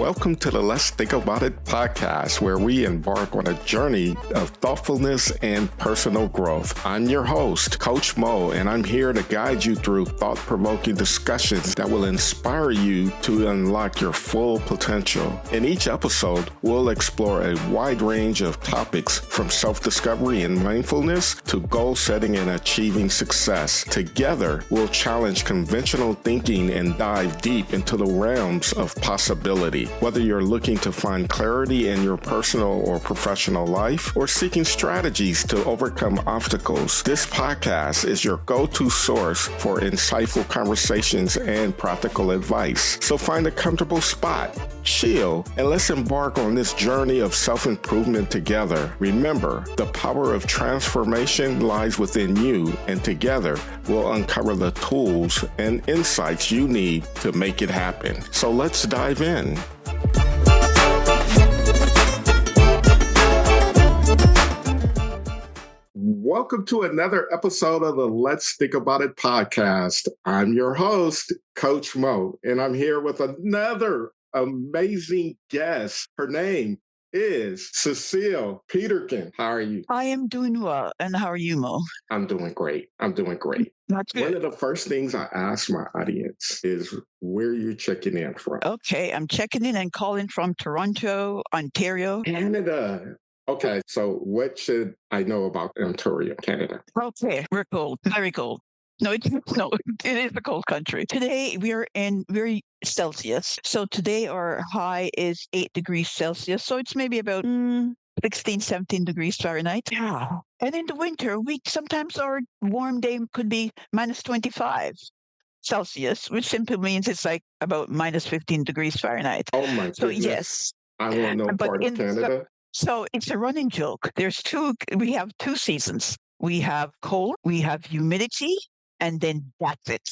welcome to the Let's Think About It podcast, where we embark on a journey of thoughtfulness and personal growth. I'm your host, Coach Mo, and I'm here to guide you through thought-provoking discussions that will inspire you to unlock your full potential. In each episode, we'll explore a wide range of topics from self-discovery and mindfulness to goal setting and achieving success. Together, we'll challenge conventional thinking and dive deep into the realms of possibility. Whether you're looking to find clarity in your personal or professional life or seeking strategies to overcome obstacles, this podcast is your go-to source for insightful conversations and practical advice. So find a comfortable spot, chill, and let's embark on this journey of self-improvement together. Remember, the power of transformation lies within you, and together we'll uncover the tools and insights you need to make it happen. So let's dive in. Welcome to another episode of the Let's Think About It podcast. I'm your host, Coach Mo, and I'm here with another amazing guest. Her name is Cecile Peterkin. How are you? I am doing well. And how are you, Mo? I'm doing great. That's good. One of the first things I ask my audience is where you're checking in from. Okay, I'm checking in and calling from Toronto, Ontario. Canada. Okay, so what should I know about Ontario, Canada? Okay, we're cold, very cold. No, it is a cold country. Today we're in very Celsius. So today our high is 8 degrees Celsius. So it's maybe about 16, 17 degrees Fahrenheit. Yeah. And in the winter, sometimes our warm day could be minus 25 Celsius, which simply means it's like about minus 15 degrees Fahrenheit. Oh my goodness. So yes. I want no part of Canada. So it's a running joke. We have two seasons. We have cold, we have humidity, and then that's it.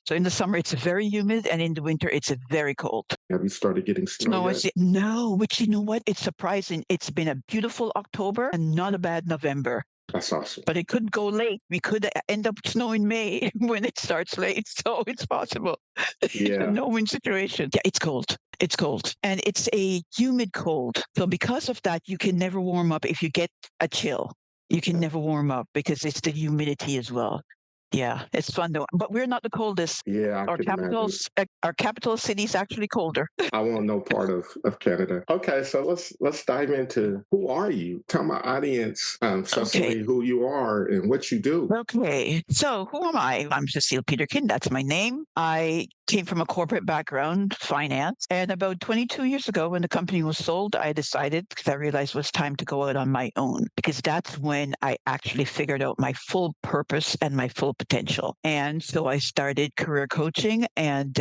So in the summer, it's very humid, and in the winter, it's very cold. Have you started getting snow yet? No, which you know what? It's surprising. It's been a beautiful October and not a bad November. That's awesome. But it could go late. We could end up snow in May when it starts late. So it's possible. Yeah. It's a no-win situation. Yeah, it's cold. It's cold. And it's a humid cold. So because of that, you can never warm up. If you get a chill, you can never warm up because it's the humidity as well. Yeah, it's fun though. But we're not the coldest. Yeah, our capital city is actually colder. I want no part of Canada. Okay, so let's dive into who are you? Tell my audience, Cecily, who you are and what you do. Okay, so who am I? I'm Cecile Peterkin. That's my name. I came from a corporate background, finance, and about 22 years ago, when the company was sold, I decided, because I realized it was time to go out on my own, because that's when I actually figured out my full purpose and my full potential. And so I started career coaching and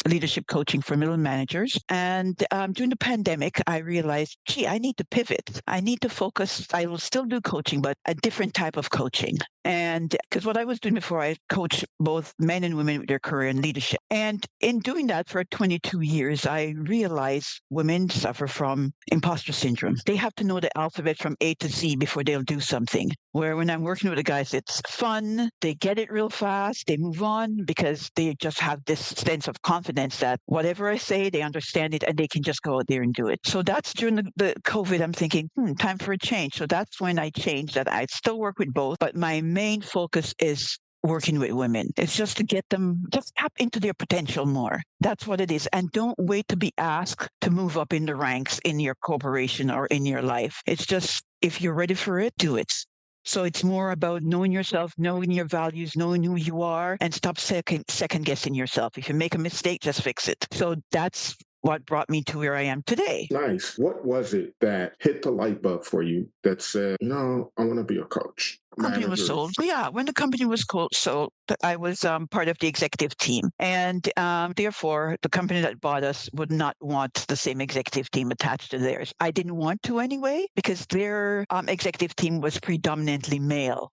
leadership coaching for middle managers. And during the pandemic, I realized, I need to pivot. I need to focus. I will still do coaching, but a different type of coaching. And because what I was doing before, I coached both men and women with their career and leadership. And in doing that for 22 years, I realized women suffer from imposter syndrome. They have to know the alphabet from A to Z before they'll do something. Where when I'm working with the guys, it's fun. They get it real fast. They move on because they just have this sense of confidence that whatever I say, they understand it and they can just go out there and do it. So that's during the COVID, I'm thinking, time for a change. So that's when I changed that. I still work with both, but my main focus is working with women. It's just to get them, just tap into their potential more. That's what it is. And don't wait to be asked to move up in the ranks in your corporation or in your life. It's just, if you're ready for it, do it. So it's more about knowing yourself, knowing your values, knowing who you are, and stop second guessing yourself. If you make a mistake, just fix it. So that's what brought me to where I am today. Nice. What was it that hit the light bulb for you that said, I want to be a coach? The company was sold. Yeah, when the company was sold, I was part of the executive team. And therefore, the company that bought us would not want the same executive team attached to theirs. I didn't want to anyway, because their executive team was predominantly male.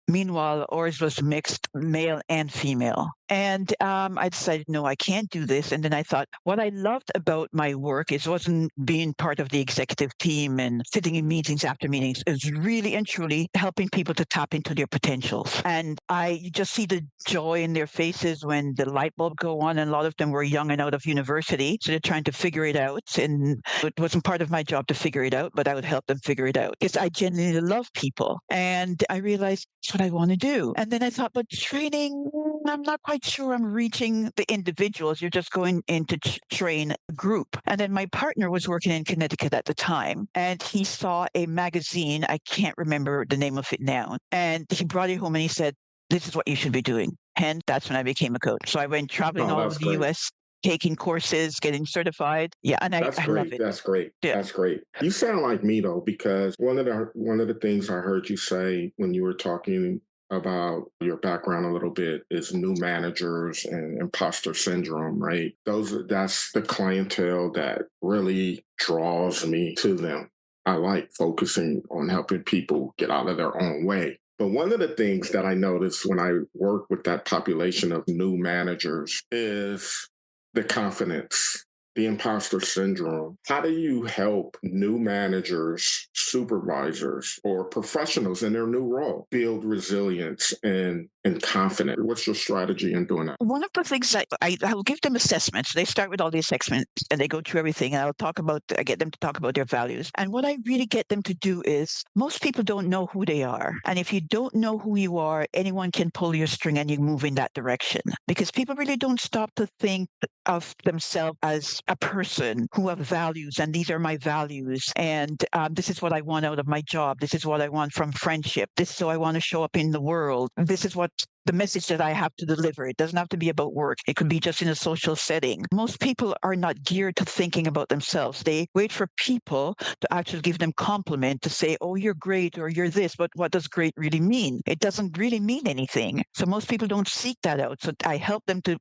Meanwhile, ours was mixed male and female. And I decided, no, I can't do this. And then I thought, what I loved about my work is wasn't being part of the executive team and sitting in meetings after meetings. It was really and truly helping people to tap into their potentials. And I just see the joy in their faces when the light bulb go on. And a lot of them were young and out of university, so they're trying to figure it out. And it wasn't part of my job to figure it out, but I would help them figure it out because I genuinely love people. And I realized that's what I want to do. And then I thought, but training, I'm not quite sure I'm reaching the individuals. You're just going in to train a group. And then my partner was working in Connecticut at the time, and he saw a magazine. I can't remember the name of it now. And he brought it home and he said, this is what you should be doing. And that's when I became a coach. So I went traveling Oh, all that's over the great. US, taking courses, getting certified. Yeah, and That's I love great. it. That's great. Yeah. That's great. You sound like me though, because one of the things I heard you say when you were talking about your background a little bit is new managers and imposter syndrome, right? That's the clientele that really draws me to them. I like focusing on helping people get out of their own way. But one of the things that I notice when I work with that population of new managers is the confidence, the imposter syndrome. How do you help new managers, supervisors, or professionals in their new role build resilience and confidence? What's your strategy in doing that? One of the things I will give them assessments. They start with all the assessments and they go through everything. And I get them to talk about their values. And what I really get them to do is most people don't know who they are. And if you don't know who you are, anyone can pull your string and you move in that direction because people really don't stop to think of themselves as a person who have values. And these are my values. And this is what I want out of my job. This is what I want from friendship. This is how I want to show up in the world. This is what the message that I have to deliver. It doesn't have to be about work. It could be just in a social setting. Most people are not geared to thinking about themselves. They wait for people to actually give them compliment to say, oh, you're great or you're this. But what does great really mean? It doesn't really mean anything. So most people don't seek that out. So I help them to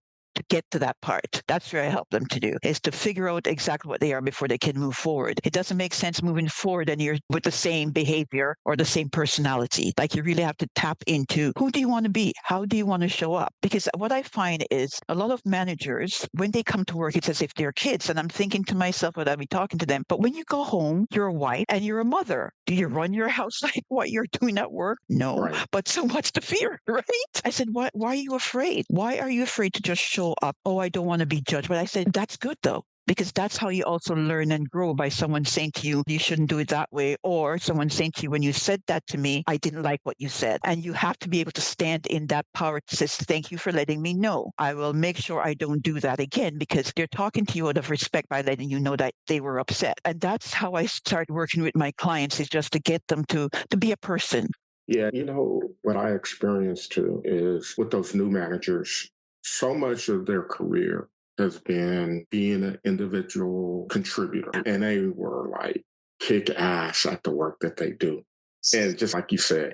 get to that part. That's where I help them to do is to figure out exactly what they are before they can move forward. It doesn't make sense moving forward and you're with the same behavior or the same personality. Like you really have to tap into who do you want to be? How do you want to show up? Because what I find is a lot of managers, when they come to work, it's as if they're kids. And I'm thinking to myself, what I'll be talking to them. But when you go home, you're a wife and you're a mother. Do you run your house like what you're doing at work? No. Right. But so what's the fear, right? I said, why are you afraid? Why are you afraid to just show up? Oh, I don't want to be judged. But I said, that's good though. Because that's how you also learn and grow by someone saying to you, you shouldn't do it that way. Or someone saying to you, when you said that to me, I didn't like what you said. And you have to be able to stand in that power to say, thank you for letting me know. I will make sure I don't do that again because they're talking to you out of respect by letting you know that they were upset. And that's how I start working with my clients is just to get them to be a person. Yeah, what I experienced too is with those new managers, so much of their career has been being an individual contributor, and they were like kick ass at the work that they do. And just like you said,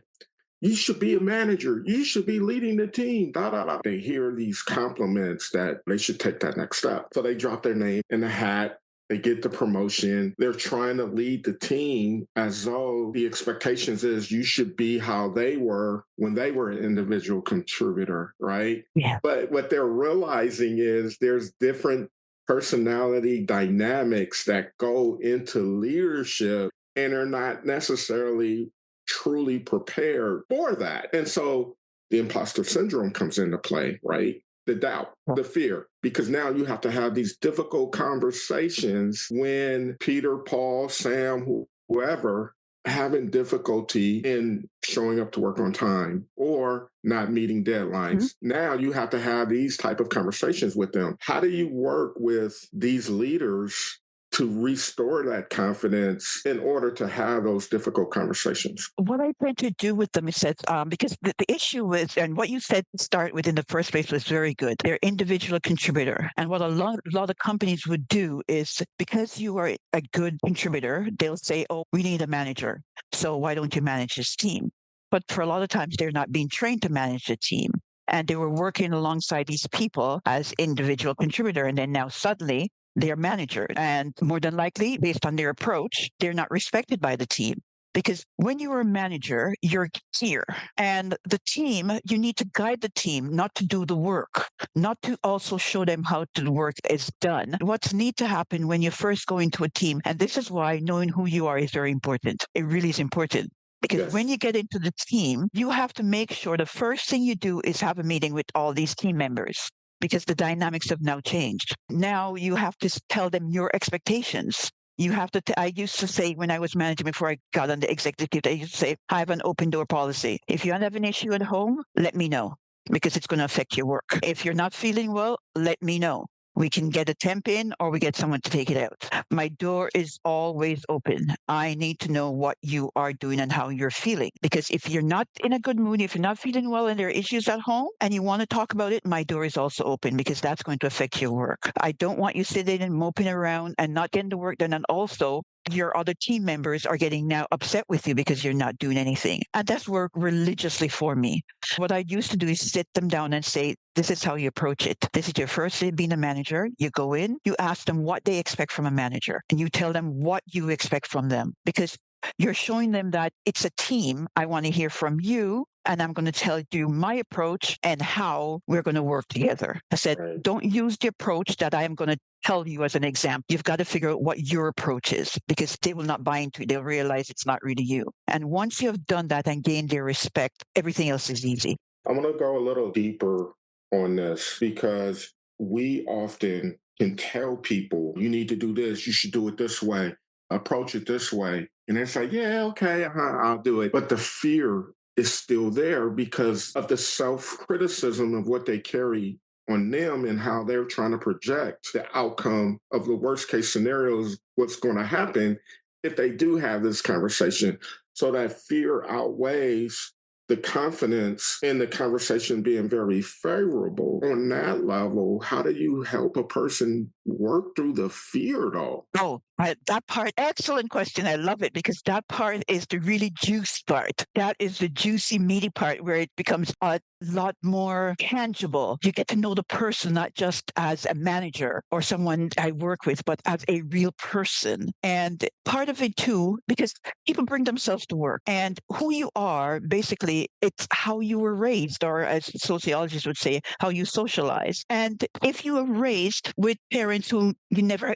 you should be a manager. You should be leading the team. Da da da. They hear these compliments that they should take that next step. So they drop their name in the hat. They get the promotion. They're trying to lead the team as though the expectations is you should be how they were when they were an individual contributor, right? Yeah. But what they're realizing is there's different personality dynamics that go into leadership and are not necessarily truly prepared for that. And so the imposter syndrome comes into play, right? The doubt, the fear, because now you have to have these difficult conversations when Peter, Paul, Sam, whoever having difficulty in showing up to work on time or not meeting deadlines. Now you have to have these type of conversations with them. How do you work with these leaders to restore that confidence in order to have those difficult conversations? What I tend to do with them is that because the issue is, and what you said to start with in the first place was very good. They're individual contributor, and what a lot of companies would do is because you are a good contributor, they'll say, "Oh, we need a manager, so why don't you manage this team?" But for a lot of times, they're not being trained to manage the team. And they were working alongside these people as individual contributor, and then now suddenly they're manager, and more than likely, based on their approach, they're not respected by the team. Because when you are a manager, you're here. And the team, you need to guide the team, not to do the work, not to also show them how the work is done. What's need to happen when you first go into a team, and this is why knowing who you are is very important. It really is important. Because Yes. when you get into the team, you have to make sure the first thing you do is have a meeting with all these team members because the dynamics have now changed. Now you have to tell them your expectations. You have to. I used to say when I was managing before I got on the executive, I used to say, I have an open door policy. If you have an issue at home, let me know because it's going to affect your work. If you're not feeling well, let me know. We can get a temp in or we get someone to take it out. My door is always open. I need to know what you are doing and how you're feeling. Because if you're not in a good mood, if you're not feeling well and there are issues at home and you want to talk about it, my door is also open because that's going to affect your work. I don't want you sitting and moping around and not getting the work done. And also, your other team members are getting now upset with you because you're not doing anything. And that's worked religiously for me. What I used to do is sit them down and say, this is how you approach it. This is your first day being a manager. You go in, you ask them what they expect from a manager, and you tell them what you expect from them because you're showing them that it's a team. I want to hear from you, and I'm going to tell you my approach and how we're going to work together. I said, Right. don't use the approach that I am going to tell you as an example. You've got to figure out what your approach is because they will not buy into it. They'll realize it's not really you. And once you have done that and gained their respect, everything else is easy. I want to go a little deeper on this because we often can tell people, you need to do this, you should do it this way, approach it this way. And they say, yeah, okay, I'll do it. But the fear is still there because of the self criticism of what they carry on them and how they're trying to project the outcome of the worst case scenarios, what's going to happen if they do have this conversation. So that fear outweighs the confidence in the conversation being very favorable. On that level, how do you help a person work through the fear though? Oh, that part, excellent question. I love it because that part is the really juicy part. That is the juicy, meaty part where it becomes a lot more tangible. You get to know the person, not just as a manager or someone I work with, but as a real person. And part of it too, because people bring themselves to work and who you are, basically, it's how you were raised, or as sociologists would say, how you socialize. And if you were raised with parents who they never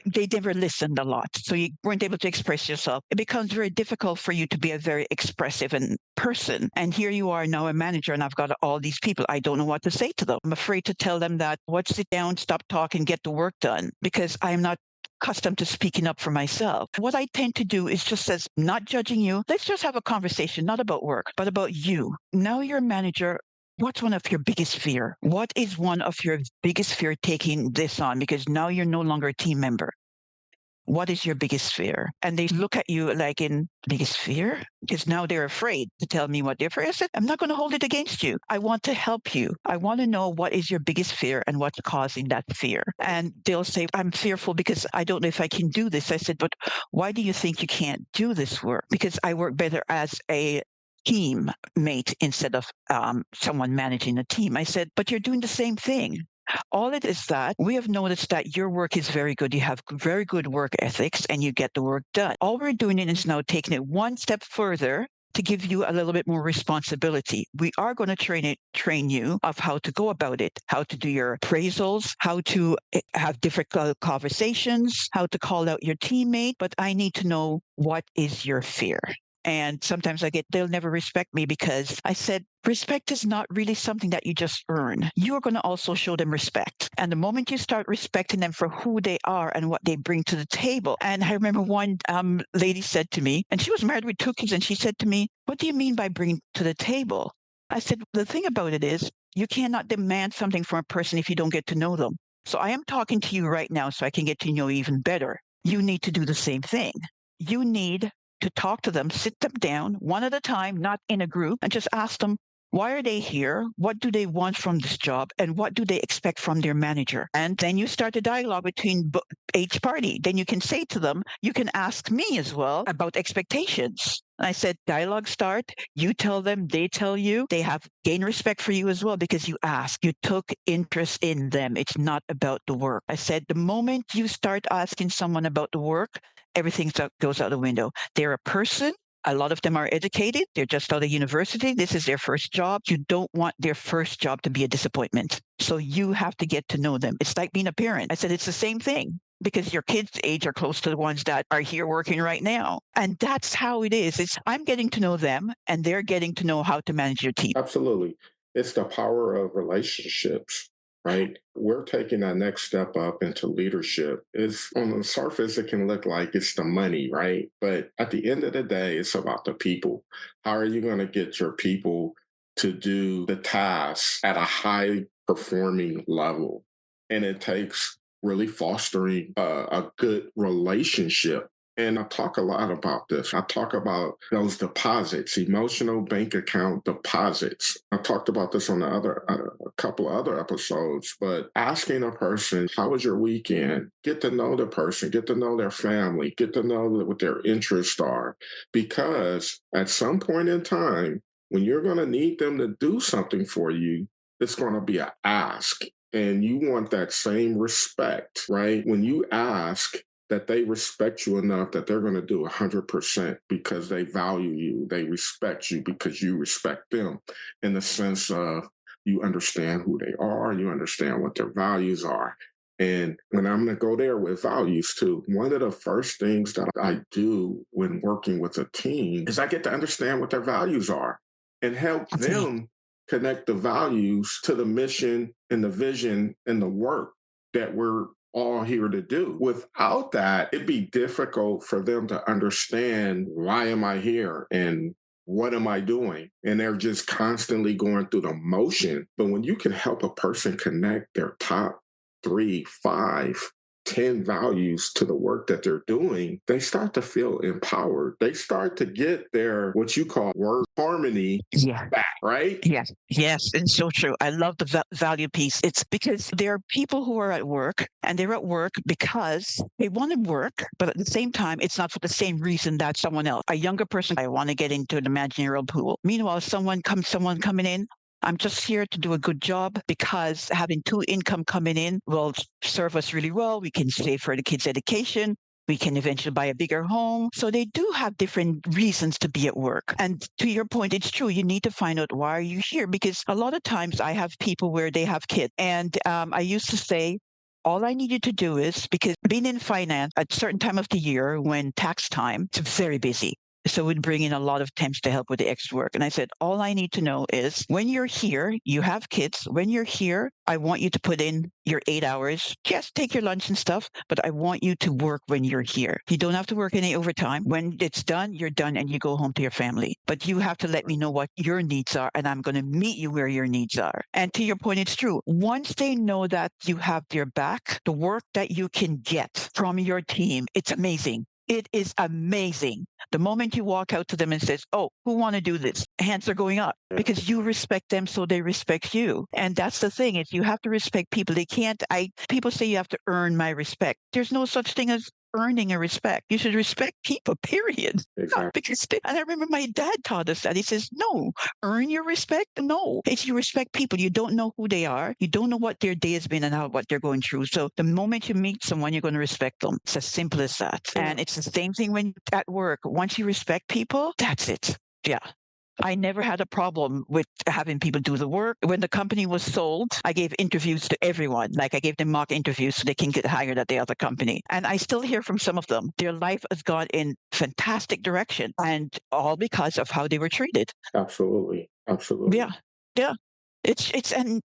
listened a lot, so you weren't able to express yourself, it becomes very difficult for you to be a very expressive person. And here you are now a manager, and I've got all these people. I don't know what to say to them. I'm afraid to tell them that, what, sit down, stop talking, get the work done, because I'm not accustomed to speaking up for myself. What I tend to do is just says, not judging you. Let's just have a conversation, not about work, but about you. Now you're a manager. What's one of your biggest fear? What is one of your biggest fear taking this on? Because now you're no longer a team member. What is your biggest fear? And they look at you like, in biggest fear? Because now they're afraid to tell me what they're afraid. I said, I'm not going to hold it against you. I want to help you. I want to know what is your biggest fear and what's causing that fear. And they'll say, I'm fearful because I don't know if I can do this. I said, but why do you think you can't do this work? Because I work better as a teammate instead of someone managing a team. I said, but you're doing the same thing. All it is that we have noticed that your work is very good. You have very good work ethics and you get the work done. All we're doing is now taking it one step further to give you a little bit more responsibility. We are going to train you of how to go about it, how to do your appraisals, how to have different conversations, how to call out your teammate. But I need to know, what is your fear? And sometimes they'll never respect me because I said, respect is not really something that you just earn. You are going to also show them respect. And the moment you start respecting them for who they are and what they bring to the table. And I remember one lady said to me, and she was married with 2 kids, and she said to me, what do you mean by bring to the table? I said, the thing about it is, you cannot demand something from a person if you don't get to know them. So I am talking to you right now so I can get to know you even better. You need to do the same thing. You need to talk to them, sit them down one at a time, not in a group, and just ask them, why are they here? What do they want from this job? And what do they expect from their manager? And then you start a dialogue between each party. Then you can say to them, you can ask me as well about expectations. And I said, dialogue start, you tell them, they tell you, they have gained respect for you as well because you asked, you took interest in them. It's not about the work. I said, the moment you start asking someone about the work, everything goes out the window. They're a person. A lot of them are educated. They're just out of university. This is their first job. You don't want their first job to be a disappointment. So you have to get to know them. It's like being a parent. I said it's the same thing because your kids' age are close to the ones that are here working right now. And that's how it is. It's I'm getting to know them and they're getting to know how to manage your team. Absolutely. It's the power of relationships, right? We're taking that next step up into leadership. It's on the surface, it can look like it's the money, right? But at the end of the day, it's about the people. How are you going to get your people to do the tasks at a high performing level? And it takes really fostering a good relationship. And I talk a lot about this. I talk about those deposits, emotional bank account deposits. I talked about this on a couple of other episodes, but asking a person, how was your weekend? Get to know the person, get to know their family, get to know what their interests are. Because at some point in time, when you're going to need them to do something for you, it's going to be an ask. And you want that same respect, right? When you ask, that they respect you enough that they're going to do 100% because they value you. They respect you because you respect them in the sense of you understand who they are, you understand what their values are. And when I'm going to go there with values too, one of the first things that I do when working with a team is I get to understand what their values are and help Okay. them connect the values to the mission and the vision and the work that we're all here to do. Without that, it'd be difficult for them to understand why am I here and what am I doing? And they're just constantly going through the motion. But when you can help a person connect their top 3, 5, 10 values to the work that they're doing, they start to feel empowered. They start to get their what you call word harmony Yeah. back, right? Yes, yes, and so true. I love the value piece. It's because there are people who are at work and they're at work because they want to work, but at the same time, it's not for the same reason that someone else. A younger person, I want to get into the managerial pool. Meanwhile, someone coming in. I'm just here to do a good job because having two income coming in will serve us really well. We can save for the kids' education. We can eventually buy a bigger home. So they do have different reasons to be at work. And to your point, it's true. You need to find out why are you here? Because a lot of times I have people where they have kids. And I used to say, all I needed to do is because being in finance at a certain time of the year when tax time, it's very busy. So we'd bring in a lot of temps to help with the extra work. And I said, all I need to know is when you're here, you have kids. When you're here, I want you to put in your 8 hours. Yes, take your lunch and stuff, but I want you to work when you're here. You don't have to work any overtime. When it's done, you're done and you go home to your family. But you have to let me know what your needs are, and I'm going to meet you where your needs are. And to your point, it's true. Once they know that you have their back, the work that you can get from your team, it's amazing. It is amazing. The moment you walk out to them and says, "Oh, who want to do this?" Hands are going up because you respect them, so they respect you. And that's the thing is you have to respect people. They can't. I people say you have to earn my respect. There's no such thing as earning a respect. You should respect people. Period. Exactly. And I remember my dad taught us that. He says, "No, earn your respect. No, it's you respect people. You don't know who they are. You don't know what their day has been and what they're going through. So the moment you meet someone, you're going to respect them. It's as simple as that. And it's the same thing when at work. Once you respect people, that's it. Yeah. I never had a problem with having people do the work. When the company was sold, I gave interviews to everyone. Like I gave them mock interviews so they can get hired at the other company. And I still hear from some of them. Their life has gone in fantastic direction and all because of how they were treated. Absolutely. Absolutely. Yeah. Yeah. It's and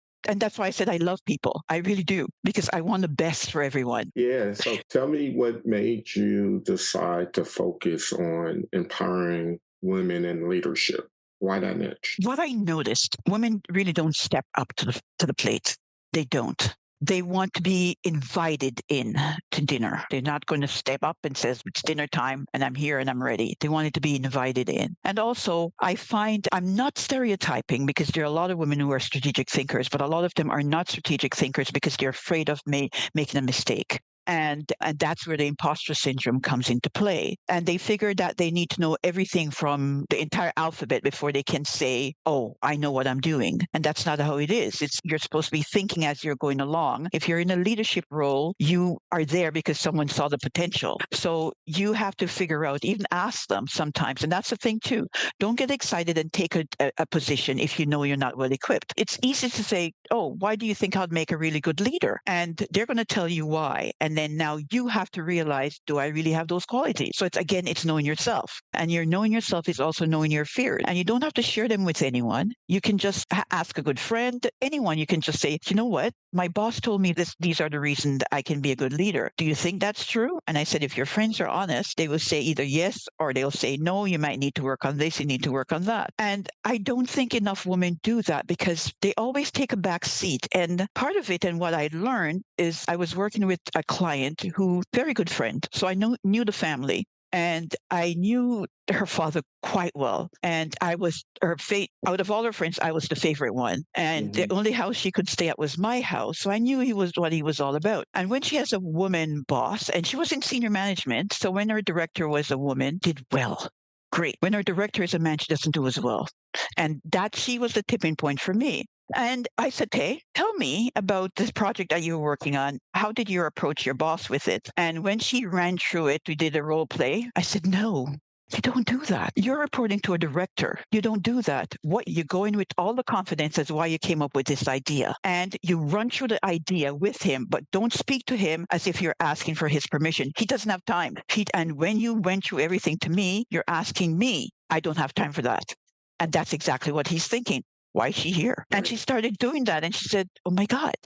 that's why I said I love people. I really do because I want the best for everyone. Yeah. So tell me what made you decide to focus on empowering women in leadership? Why that niche? What I noticed, women really don't step up to the plate. They don't. They want to be invited in to dinner. They're not going to step up and says it's dinner time and I'm here and I'm ready. They wanted to be invited in. And also, I find I'm not stereotyping because there are a lot of women who are strategic thinkers, but a lot of them are not strategic thinkers because they're afraid of making a mistake. And that's where the imposter syndrome comes into play. And they figure that they need to know everything from the entire alphabet before they can say, oh, I know what I'm doing. And that's not how it is. You're supposed to be thinking as you're going along. If you're in a leadership role, you are there because someone saw the potential. So you have to figure out, even ask them sometimes. And that's the thing too. Don't get excited and take a position if you know you're not well equipped. It's easy to say, oh, why do you think I'd make a really good leader? And they're going to tell you why. And then now you have to realize, do I really have those qualities? So it's knowing yourself. And your knowing yourself is also knowing your fears. And you don't have to share them with anyone. You can just ask a good friend, anyone. You can just say, you know what? My boss told me these are the reasons that I can be a good leader. Do you think that's true? And I said, if your friends are honest, they will say either yes or they'll say no, you might need to work on this, you need to work on that. And I don't think enough women do that because they always take a back seat. And part of it, and what I learned, is I was working with a client who, very good friend. So I knew the family. And I knew her father quite well. And I was out of all her friends, I was the favorite one. And the only house she could stay at was my house. So I knew what he was all about. And when she has a woman boss, and she was in senior management, so when her director was a woman, did well. Great. When her director is a man, she doesn't do as well. And she was the tipping point for me. And I said, hey, tell me about this project that you were working on. How did you approach your boss with it? And when she ran through it, we did a role play. I said, no, you don't do that. You're reporting to a director. You don't do that. You go in with all the confidence as why you came up with this idea. And you run through the idea with him, but don't speak to him as if you're asking for his permission. He doesn't have time. And when you went through everything to me, you're asking me. I don't have time for that. And that's exactly what he's thinking. Why is she here? And she started doing that. And she said, oh my God,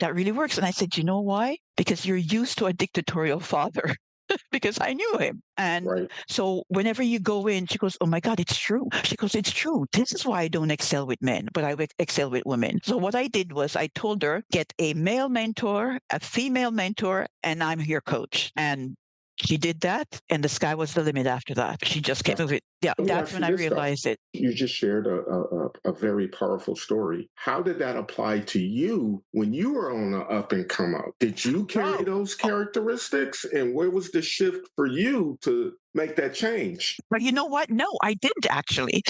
that really works. And I said, you know why? Because you're used to a dictatorial father. Because I knew him. And so whenever you go in, she goes, oh my God, it's true. She goes, it's true. This is why I don't excel with men, but I excel with women. So what I did was I told her, get a male mentor, a female mentor, and I'm your coach. And she did that, and the sky was the limit after that. She just kept moving. Yeah, that's when I realized it. You just shared a very powerful story. How did that apply to you when you were on the up and come up? Did you carry those characteristics? And where was the shift for you to make that change? But you know what? No, I didn't actually.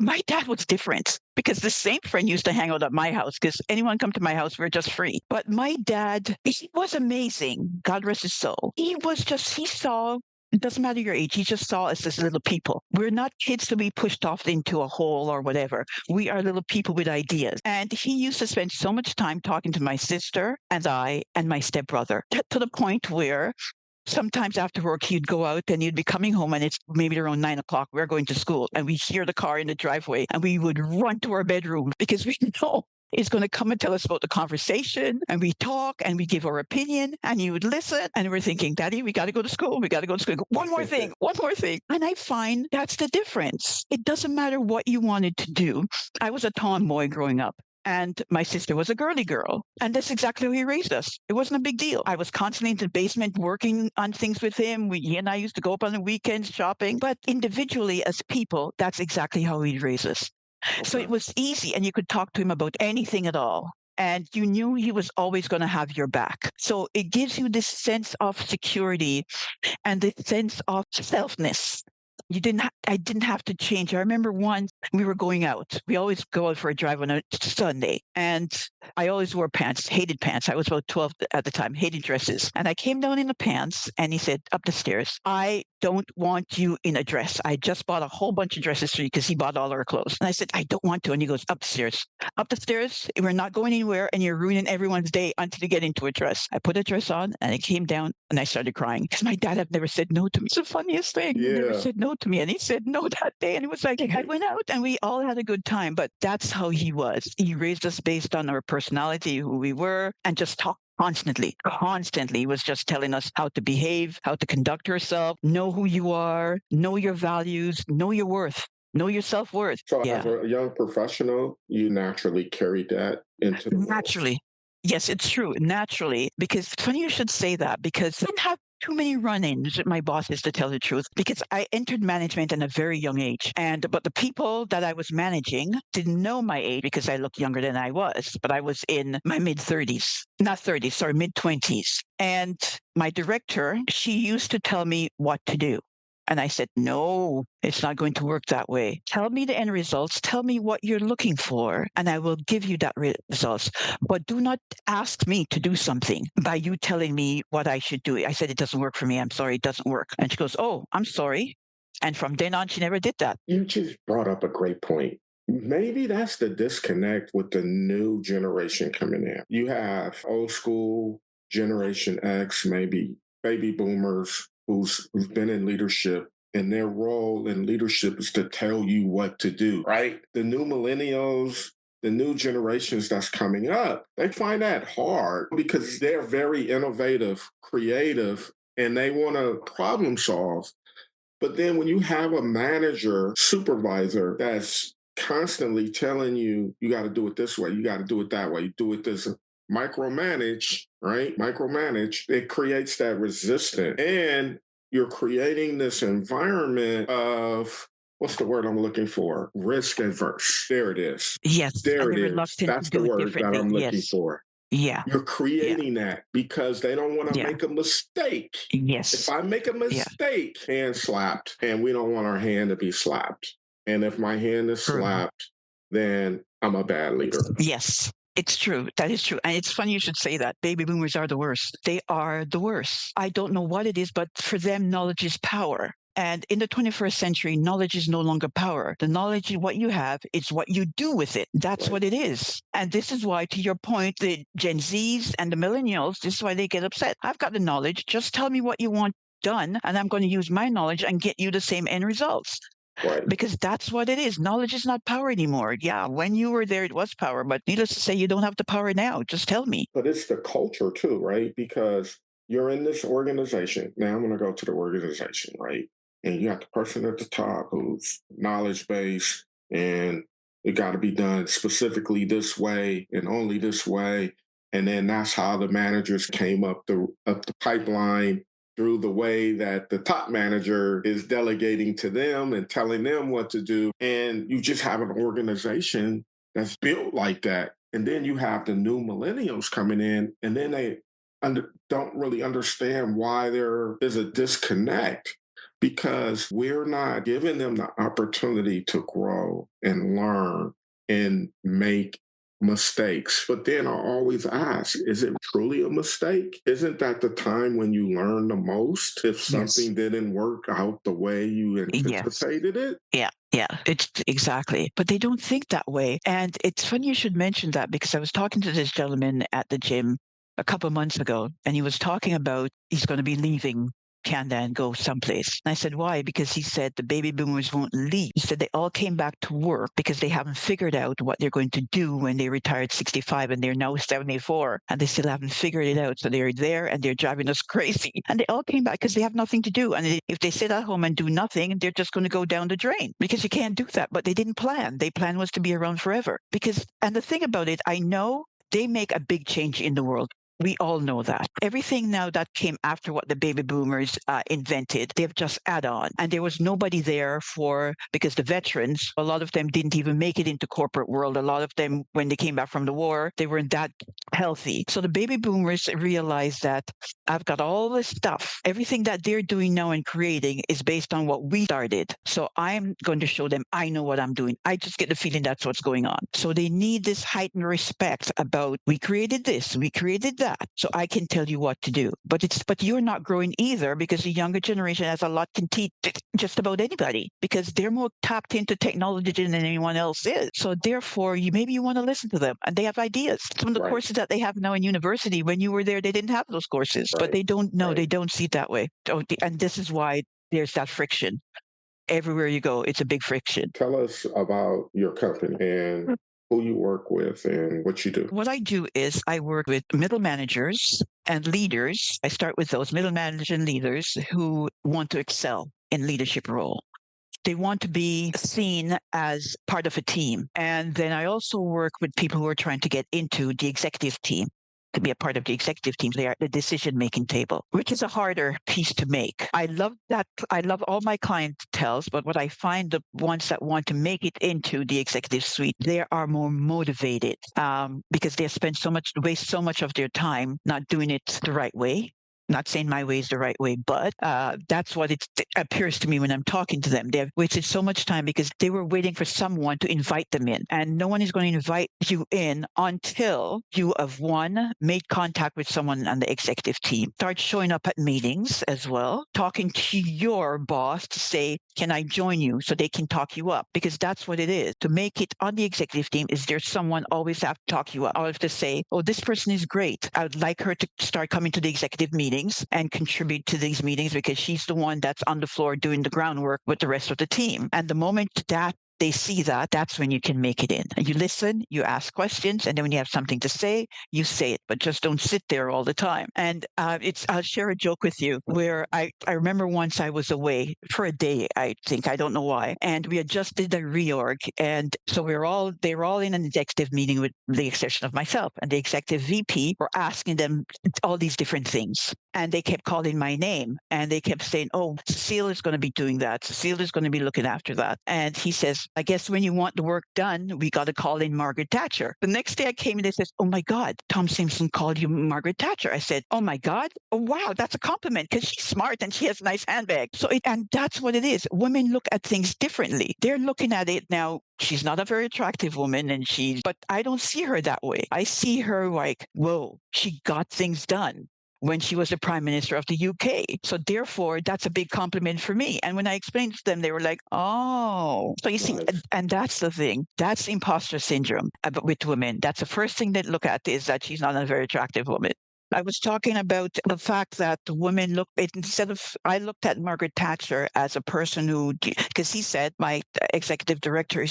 My dad was different because the same friend used to hang out at my house because anyone come to my house, we're just free. But my dad, he was amazing. God rest his soul. He saw, it doesn't matter your age, he just saw us as little people. We're not kids to be pushed off into a hole or whatever. We are little people with ideas. And he used to spend so much time talking to my sister and I and my stepbrother to the point where sometimes after work, he'd go out and he'd be coming home and it's maybe around 9 o'clock. We're going to school and we hear the car in the driveway and we would run to our bedroom because we know he's going to come and tell us about the conversation. And we talk and we give our opinion and he would listen. And we're thinking, Daddy, we got to go to school. We got to go to school. One more thing. And I find that's the difference. It doesn't matter what you wanted to do. I was a tomboy growing up. And my sister was a girly girl. And that's exactly how he raised us. It wasn't a big deal. I was constantly in the basement working on things with him. He and I used to go up on the weekends shopping. But individually, as people, that's exactly how he raised us. Okay. So it was easy. And you could talk to him about anything at all. And you knew he was always going to have your back. So it gives you this sense of security and this sense of selfness. I didn't have to change. I remember once we were going out. We always go out for a drive on a Sunday. And I always wore pants, hated pants. I was about 12 at the time, hated dresses. And I came down in the pants and he said, up the stairs, I don't want you in a dress. I just bought a whole bunch of dresses for you because he bought all our clothes. And I said, I don't want to. And he goes, up the stairs. Up the stairs. We're not going anywhere and you're ruining everyone's day until you get into a dress. I put a dress on and I came down and I started crying because my dad had never said no to me. It's the funniest thing. Yeah. He never said no to me. And he said no that day. And it was like, I went out and we all had a good time. But that's how he was. He raised us based on our personality, who we were, and just talked constantly. He was just telling us how to behave, how to conduct yourself, know who you are, know your values, know your worth. Know your self-worth. So as a young professional, you naturally carried that into the naturally. World. Yes, it's true. Naturally, because it's funny you should say that because I didn't have too many run-ins with my bosses, to tell the truth, because I entered management at a very young age. But the people that I was managing didn't know my age because I looked younger than I was, but I was in my mid-30s, not 30s, sorry, mid-20s. And my director, she used to tell me what to do. And I said, no, it's not going to work that way. Tell me the end results. Tell me what you're looking for, and I will give you that results. But do not ask me to do something by you telling me what I should do. I said, it doesn't work for me. I'm sorry, it doesn't work. And she goes, oh, I'm sorry. And from then on, she never did that. You just brought up a great point. Maybe that's the disconnect with the new generation coming in. You have old school Generation X, maybe baby boomers who've been in leadership, and their role in leadership is to tell you what to do, right? The new millennials, the new generations that's coming up, they find that hard because they're very innovative, creative, and they want to problem solve. But then when you have a manager, supervisor that's constantly telling you, you got to do it this way, you got to do it that way, do it this, micromanage, right? Micromanage, it creates that resistance. And you're creating this environment of, what's the word I'm looking for? Risk adverse. There it is. Yes. There And it they're is. reluctant to That's the do it word that differently. I'm looking Yes. for. Yeah. You're Yeah. creating that because they don't want to Yeah. make a mistake. If Yes. I make a Yeah. mistake, hand slapped, and we don't want our hand to be slapped. And if my hand is True. slapped, then I'm a bad leader. Yes. It's true. That is true. And it's funny you should say that. Baby boomers are the worst. They are the worst. I don't know what it is, but for them, knowledge is power. And in the 21st century, knowledge is no longer power. The knowledge, what you have, is what you do with it. That's Right. what it is. And this is why, to your point, the Gen Zs and the millennials, this is why they get upset. I've got the knowledge. Just tell me what you want done, and I'm going to use my knowledge and get you the same end results. Right. Because that's what it is. Knowledge is not power anymore. Yeah, when you were there, it was power, but needless to say, you don't have the power now. Just tell me. But it's the culture too, right? Because you're in this organization. Now I'm going to go to the organization, right? And you got the person at the top who's knowledge based, and it got to be done specifically this way and only this way. And then that's how the managers came up the pipeline through the way that the top manager is delegating to them and telling them what to do. And you just have an organization that's built like that. And then you have the new millennials coming in, and then they don't really understand why there is a disconnect because we're not giving them the opportunity to grow and learn and make mistakes. But then I always ask, is it truly a mistake? Isn't that the time when you learn the most if something Yes. didn't work out the way you Yes. anticipated it? Yeah. Yeah. It's exactly. But they don't think that way. And it's funny you should mention that because I was talking to this gentleman at the gym a couple of months ago, and he was talking about he's going to be leaving Canada and go someplace. And I said, why? Because he said the baby boomers won't leave. He said they all came back to work because they haven't figured out what they're going to do when they retired 65 and they're now 74 and they still haven't figured it out. So they're there and they're driving us crazy. And they all came back because they have nothing to do. And if they sit at home and do nothing, they're just going to go down the drain because you can't do that. But they didn't plan. Their plan was to be around forever. And the thing about it, I know they make a big change in the world. We all know that. Everything now that came after what the baby boomers invented, they've just add on. And there was nobody there because the veterans, a lot of them didn't even make it into corporate world. A lot of them, when they came back from the war, they weren't that healthy. So the baby boomers realized that I've got all this stuff. Everything that they're doing now and creating is based on what we started. So I'm going to show them I know what I'm doing. I just get the feeling that's what's going on. So they need this heightened respect about we created this, we created that. So I can tell you what to do. But you're not growing either because the younger generation has a lot to teach just about anybody because they're more tapped into technology than anyone else is. So therefore, maybe you want to listen to them and they have ideas. Some of the courses that they have now in university, when you were there, they didn't have those courses, but they don't know. They don't see it that way. And this is why there's that friction. Everywhere you go, it's a big friction. Tell us about your company and who you work with and what you do. What I do is I work with middle managers and leaders. I start with those middle managers and leaders who want to excel in leadership role. They want to be seen as part of a team. And then I also work with people who are trying to get into the executive team. to be a part of the executive team. They are the decision-making table, which is a harder piece to make. I love that. I love all my clientels, but what I find, the ones that want to make it into the executive suite, they are more motivated because they spend waste so much of their time not doing it the right way. Not saying my way is the right way, but that's what it appears to me when I'm talking to them. They've wasted so much time because they were waiting for someone to invite them in. And no one is going to invite you in until you have, one, made contact with someone on the executive team, start showing up at meetings as well, talking to your boss to say, can I join you, so they can talk you up? Because that's what it is. To make it on the executive team, is there someone always have to talk you up? Or have to say, oh, this person is great. I would like her to start coming to the executive meetings and contribute to these meetings because she's the one that's on the floor doing the groundwork with the rest of the team. And the moment that they see that, that's when you can make it in. You listen, you ask questions, and then when you have something to say, you say it, but just don't sit there all the time. And I'll share a joke with you where I remember once I was away for a day, I think, I don't know why, and we had just did a reorg, and so they were all in an executive meeting with the exception of myself, and the executive VP were asking them all these different things. And they kept calling my name and they kept saying, oh, Cecile is going to be doing that. Cecile is going to be looking after that. And he says, I guess when you want the work done, we got to call in Margaret Thatcher. The next day I came and they says, oh my God, Tom Simpson called you Margaret Thatcher. I said, oh my God, oh wow, that's a compliment because she's smart and she has a nice handbag. And that's what it is. Women look at things differently. They're looking at it now. She's not a very attractive woman but I don't see her that way. I see her like, whoa, she got things done when she was the Prime Minister of the UK. So therefore, that's a big compliment for me. And when I explained to them, they were like, oh. So you see, and that's the thing. That's imposter syndrome with women. That's the first thing they look at, is that she's not a very attractive woman. I was talking about the fact that women I looked at Margaret Thatcher as a person who, because he said, my executive director,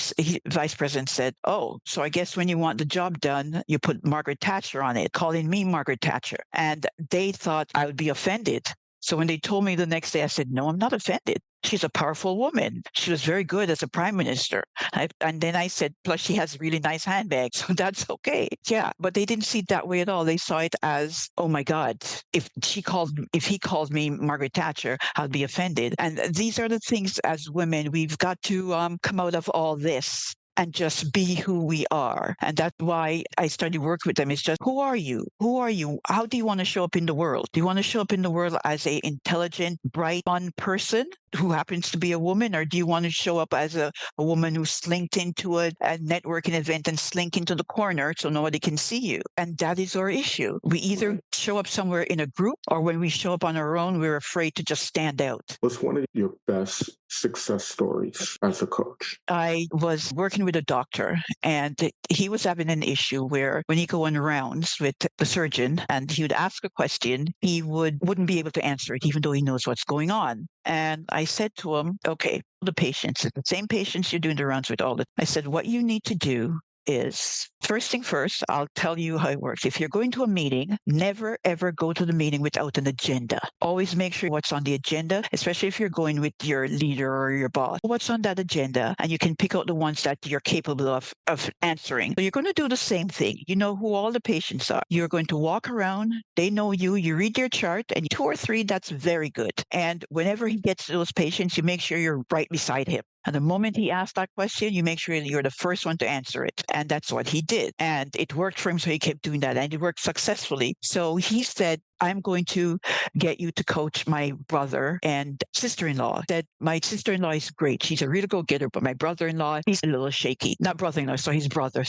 vice president said, oh, so I guess when you want the job done, you put Margaret Thatcher on it, calling me Margaret Thatcher. And they thought I would be offended. So when they told me the next day, I said, no, I'm not offended. She's a powerful woman. She was very good as a prime minister. And then I said, plus she has really nice handbags, so that's okay. Yeah, but they didn't see it that way at all. They saw it as, oh my God, if he called me Margaret Thatcher, I'll be offended. And these are the things as women, we've got to come out of all this and just be who we are. And that's why I started work with them. It's just, who are you? Who are you? How do you want to show up in the world? Do you want to show up in the world as an intelligent, bright, fun person who happens to be a woman? Or do you want to show up as a woman who slinked into a networking event and slink into the corner so nobody can see you? And that is our issue. We either show up somewhere in a group, or when we show up on our own, we're afraid to just stand out. What's one of your best success stories as a coach? I was working with a doctor, and he was having an issue where when he go on rounds with the surgeon and he would ask a question, he wouldn't be able to answer it, even though he knows what's going on. And I said to him, okay, the patients, the same patients you're doing the rounds with I said, what you need to do is, first thing first, I'll tell you how it works. If you're going to a meeting, never, ever go to the meeting without an agenda. Always make sure what's on the agenda, especially if you're going with your leader or your boss. What's on that agenda? And you can pick out the ones that you're capable of answering. So you're going to do the same thing. You know who all the patients are. You're going to walk around. They know you. You read their chart, and 2 or 3, that's very good. And whenever he gets to those patients, you make sure you're right beside him. And the moment he asked that question, you make sure you're the first one to answer it. And that's what he did. And it worked for him, so he kept doing that. And it worked successfully. So he said, I'm going to get you to coach my brother and sister-in-law. That my sister-in-law is great. She's a real go-getter, but my brother-in-law, he's a little shaky. Not brother-in-law, so his brother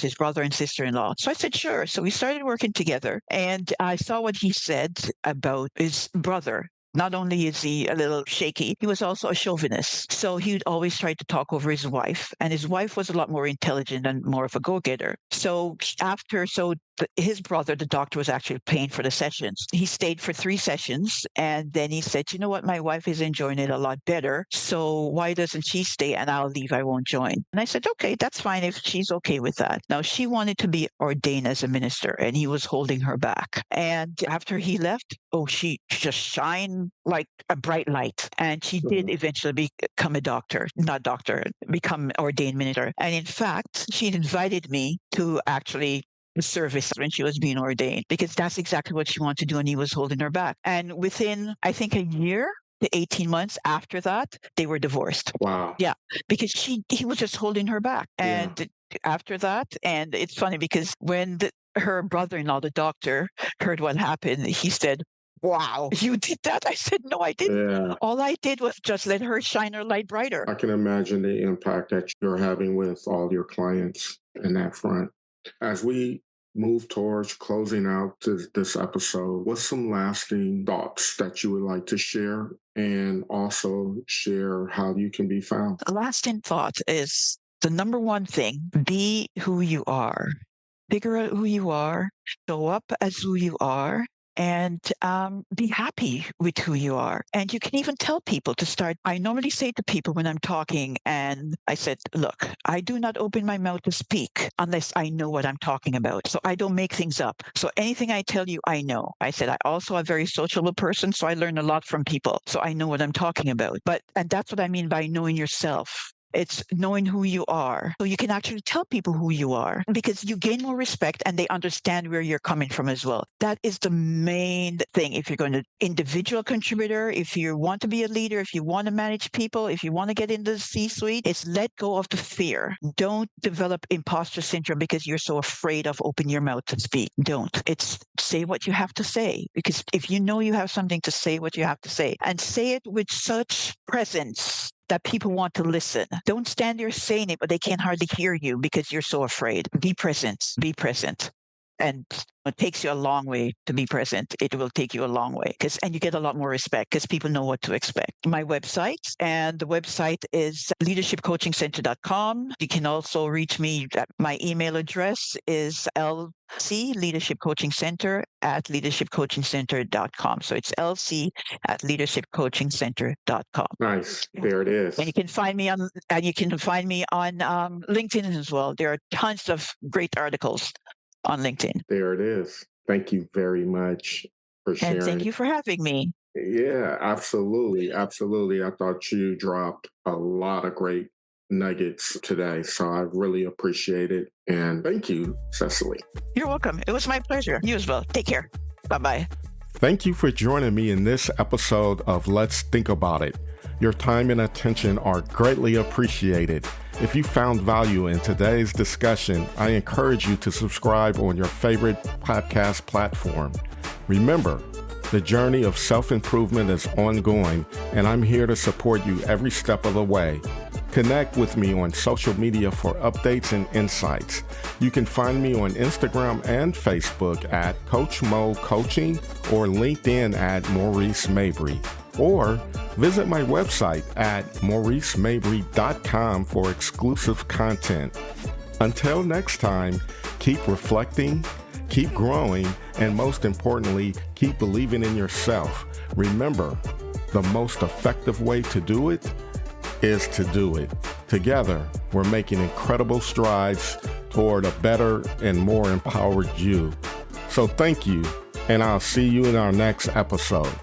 and sister-in-law. So I said, sure. So we started working together. And I saw what he said about his brother. Not only is he a little shaky, he was also a chauvinist. So he'd always try to talk over his wife, and his wife was a lot more intelligent and more of a go-getter. So his brother, the doctor, was actually paying for the sessions. He stayed for 3 sessions, and then he said, you know what, my wife is enjoying it a lot better, so why doesn't she stay and I'll leave, I won't join. And I said, okay, that's fine if she's okay with that. Now, she wanted to be ordained as a minister, and he was holding her back. And after he left, she just shined like a bright light. And she did eventually become become ordained minister. And in fact, she invited me to actually the service when she was being ordained, because that's exactly what she wanted to do, and he was holding her back. And within, I think, a year to 18 months after that, they were divorced. Wow. Yeah, because he was just holding her back. Yeah. And after that, and it's funny because when her brother-in-law, the doctor, heard what happened, he said, "Wow, you did that?" I said, "No, I didn't. Yeah. All I did was just let her shine her light brighter." I can imagine the impact that you're having with all your clients in that front. As we move towards closing out this episode, what's some lasting thoughts that you would like to share, and also share how you can be found? The lasting thought is the number one thing: be who you are. Figure out who you are, show up as who you are, and be happy with who you are. And you can even tell people to start. I normally say to people when I'm talking, and I said, "Look, I do not open my mouth to speak unless I know what I'm talking about. So I don't make things up. So anything I tell you, I know." I said, "I also a very sociable person, so I learn a lot from people. So I know what I'm talking about." And that's what I mean by knowing yourself. It's knowing who you are. So you can actually tell people who you are, because you gain more respect and they understand where you're coming from as well. That is the main thing. If you're going to individual contributor, if you want to be a leader, if you want to manage people, if you want to get into the C-suite, it's let go of the fear. Don't develop imposter syndrome because you're so afraid of opening your mouth to speak. Don't. It's say what you have to say, because if you know you have something to say, what you have to say, and say it with such presence that people want to listen. Don't stand there saying it, but they can't hardly hear you because you're so afraid. Be present. Be present. And it takes you a long way to be present. It will take you a long way, and you get a lot more respect because people know what to expect. My website, and the website is leadershipcoachingcenter.com. You can also reach me. My email address is lc leadershipcoachingcenter@leadershipcoachingcenter.com. So it's lc@leadershipcoachingcenter.com. Nice. There it is. And you can find me on LinkedIn as well. There are tons of great articles on LinkedIn. There it is. Thank you very much for sharing. And thank you for having me. Yeah, absolutely. Absolutely. I thought you dropped a lot of great nuggets today. So I really appreciate it. And thank you, Cecile. You're welcome. It was my pleasure. You as well. Take care. Bye-bye. Thank you for joining me in this episode of Let's Think About It. Your time and attention are greatly appreciated. If you found value in today's discussion, I encourage you to subscribe on your favorite podcast platform. Remember, the journey of self-improvement is ongoing, and I'm here to support you every step of the way. Connect with me on social media for updates and insights. You can find me on Instagram and Facebook at Coach Mo Coaching, or LinkedIn at Maurice Mabry. Or visit my website at mauricemabry.com for exclusive content. Until next time, keep reflecting, keep growing, and most importantly, keep believing in yourself. Remember, the most effective way to do it is to do it. Together, we're making incredible strides toward a better and more empowered you. So thank you, and I'll see you in our next episode.